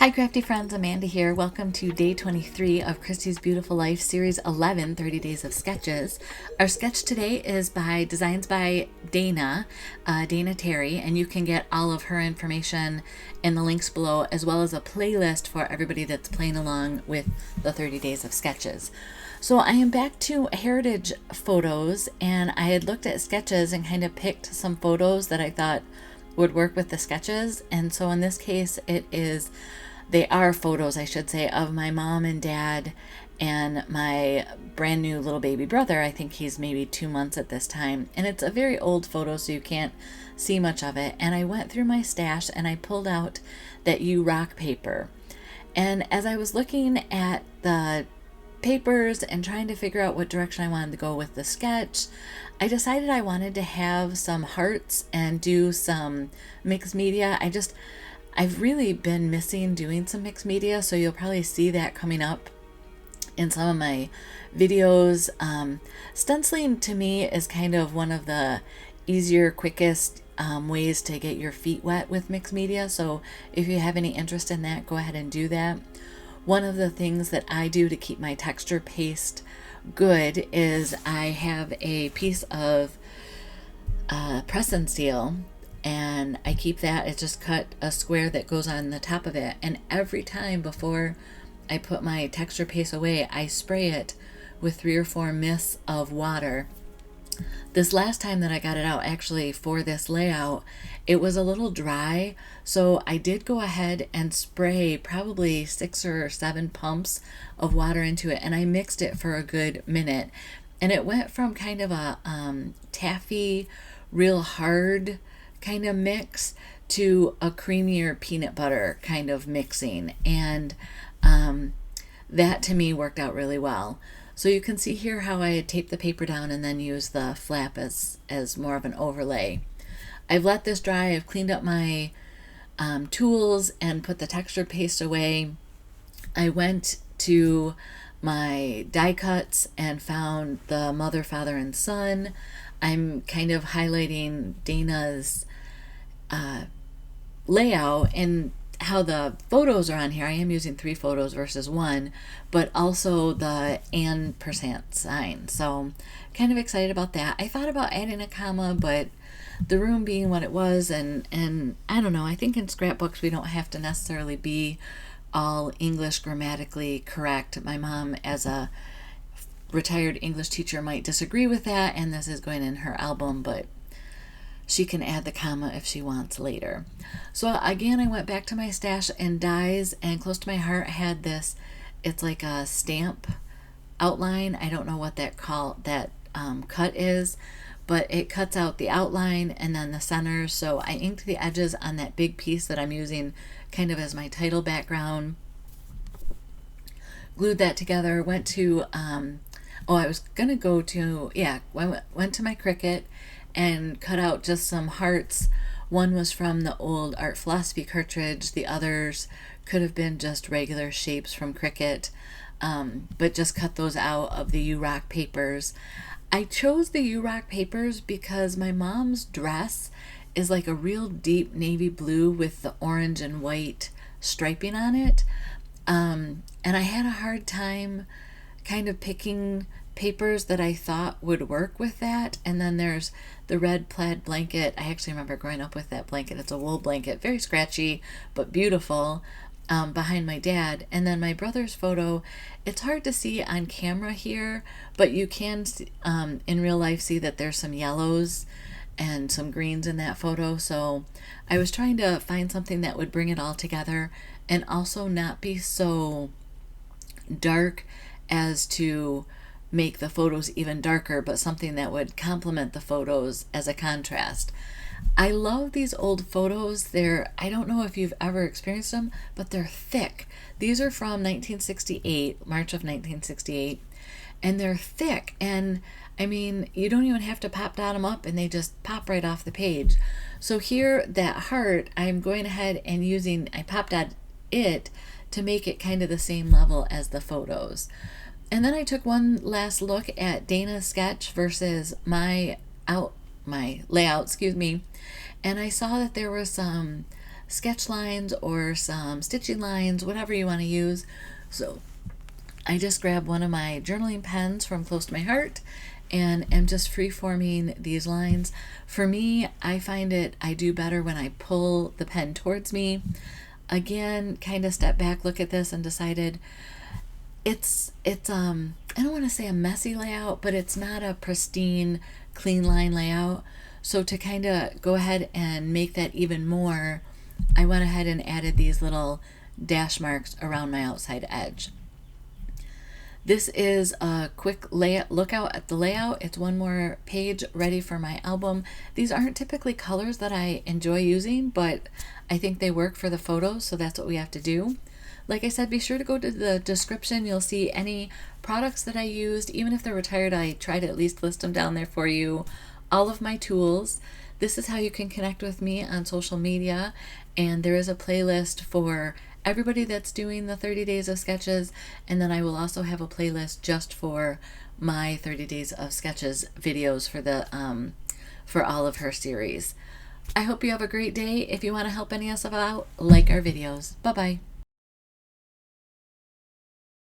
Hi crafty friends, Amanda here. Welcome to day 23 of Christy's Beautiful Life Series 11, 30 Days of Sketches. Our sketch today is by Designs by Dana Terry, and you can get all of her information in the links below, as well as a playlist for everybody that's playing along with the 30 Days of Sketches. So I am back to heritage photos, and I had looked at sketches and kind of picked some photos that I thought would work with the sketches. And so in this case, they are photos, I should say, of my mom and dad and my brand new little baby brother. I think he's maybe 2 months at this time. And it's a very old photo, so you can't see much of it. And I went through my stash and I pulled out that rock paper. And as I was looking at the papers and trying to figure out what direction I wanted to go with the sketch, I decided I wanted to have some hearts and do some mixed media. I've really been missing doing some mixed media, so you'll probably see that coming up in some of my videos. Stenciling to me is kind of one of the easier, quickest ways to get your feet wet with mixed media, so if you have any interest in that, go ahead and do that. One of the things that I do to keep my texture paste good is I have a piece of press and steel, and I keep that. It's just cut a square that goes on the top of it, and every time before I put my texture paste away, I spray it with 3 or 4 mists of water. This last time that I got it out, actually for this layout, it was a little dry, so I did go ahead and spray probably 6 or 7 pumps of water into it, and I mixed it for a good minute, and it went from kind of a taffy, real hard kind of mix to a creamier peanut butter kind of mixing, and that to me worked out really well. So you can see here how I had taped the paper down and then used the flap as more of an overlay. I've let this dry. I've cleaned up my tools and put the texture paste away. I went to my die cuts and found the mother, father, and son. I'm kind of highlighting Dana's layout and how the photos are on here. I am using 3 photos versus 1, but also the and% sign. So kind of excited about that. I thought about adding a comma, but the room being what it was, and I don't know, I think in scrapbooks we don't have to necessarily be all English grammatically correct. My mom, as a retired English teacher, might disagree with that, and this is going in her album, but she can add the comma if she wants later. So again, I went back to my stash and dies, and close to my heart had this, it's like a stamp outline. I don't know what that cut is, but it cuts out the outline and then the center. So I inked the edges on that big piece that I'm using kind of as my title background, glued that together, went to went to my Cricut and cut out just some hearts. One was from the old Art Philosophy cartridge. The others could have been just regular shapes from Cricut, but just cut those out of the rock papers. I chose the rock papers because my mom's dress is like a real deep navy blue with the orange and white striping on it, and I had a hard time kind of picking papers that I thought would work with that. And then there's the red plaid blanket. I actually remember growing up with that blanket. It's a wool blanket, very scratchy but beautiful, behind my dad. And then my brother's photo, it's hard to see on camera here, but you can in real life see that there's some yellows and some greens in that photo. So I was trying to find something that would bring it all together and also not be so dark as to make the photos even darker, but something that would complement the photos as a contrast. I love these old photos. I don't know if you've ever experienced them, but they're thick. These are from 1968, March of 1968, and they're thick. And I mean, you don't even have to pop dot them up, and they just pop right off the page. So here, that heart, I'm going ahead and I pop dot it to make it kind of the same level as the photos. And then I took one last look at Dana's sketch versus my layout, and I saw that there was some sketch lines or some stitching lines, whatever you want to use. So I just grabbed one of my journaling pens from Close to My Heart and am just free-forming these lines. For me, I find I do better when I pull the pen towards me. Again, kind of step back, look at this, and decided it's I don't want to say a messy layout, but it's not a pristine, clean line layout. So to kind of go ahead and make that even more, I went ahead and added these little dash marks around my outside edge. This is a quick look out at the layout. It's one more page ready for my album. These aren't typically colors that I enjoy using, but I think they work for the photos, so that's what we have to do. Like I said, be sure to go to the description. You'll see any products that I used. Even if they're retired, I try to at least list them down there for you. All of my tools. This is how you can connect with me on social media, and there is a playlist for everybody that's doing the 30 days of sketches, and then I will also have a playlist just for my 30 days of sketches videos for the for all of her series. I hope you have a great day. If you want to help any of us out, like our videos. Bye bye.